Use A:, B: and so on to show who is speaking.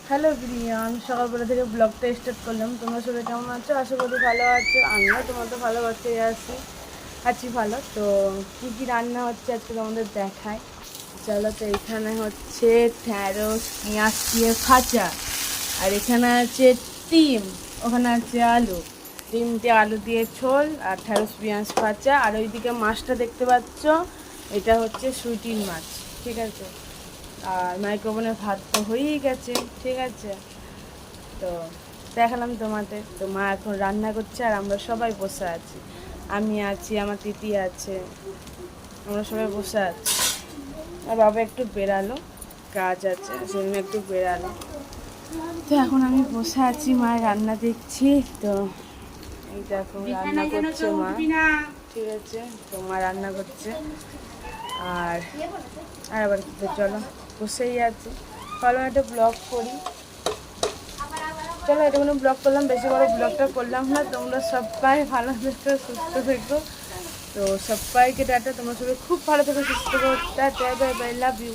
A: Hello Brian, সকালবেলা থেকে ব্লগটা স্টার্ট করলাম। তোমরা সবাই কেমন আছো? আশা করি ভালো আছো। আমিও তোমার তো ভালো বাচ্চাই আছি ভালো। তো কী কী রান্না হচ্ছে আজকে তোমাদের দেখায়। চলো, তো এখানে হচ্ছে ঢ্যাঁড়স পেঁয়াজ দিয়ে ভাজা, আর এখানে আছে ডিম, ওখানে আছে আলু। ডিম দিয়ে আলু দিয়ে ঝোল, আর ঢ্যাঁড়স পেঁয়াজ ভাজা। আর ওইদিকে মাছটা দেখতে পাচ্ছ, এটা হচ্ছে সুইটির মাছ, ঠিক আছে। আর মাইক্রোওভেনে ভাত তো হয়েই গেছে, ঠিক আছে। তো দেখালাম তোমাদের। তো মা এখন রান্না করছে আর আমরা সবাই বসে আছি। আমি আছি, আমার দিদি আছে, আমরা সবাই বসে আছি। আর বাবা একটু বেরালো, কাজ আছে সেজন্য একটু বেরালো। তো এখন আমি বসে আছি, মায়ের রান্না দেখছি। তো এই দেখো রান্না করছে মা, ঠিক আছে। তো মা রান্না করছে। আর আর আবার তো চলো, বসেই আছি, ভালো একটা ব্লগ করি। চলো, এটা কোনো ব্লগ করলাম, বেশি বড় ব্লগটা করলাম না। তোমরা সবাই ভালো থেকো, সুস্থ থেকো। তো সবাইকে টাটা, তোমরা সবাই খুব ভালো থেকো, সুস্থ থেকো। Tata, bye bye, love you.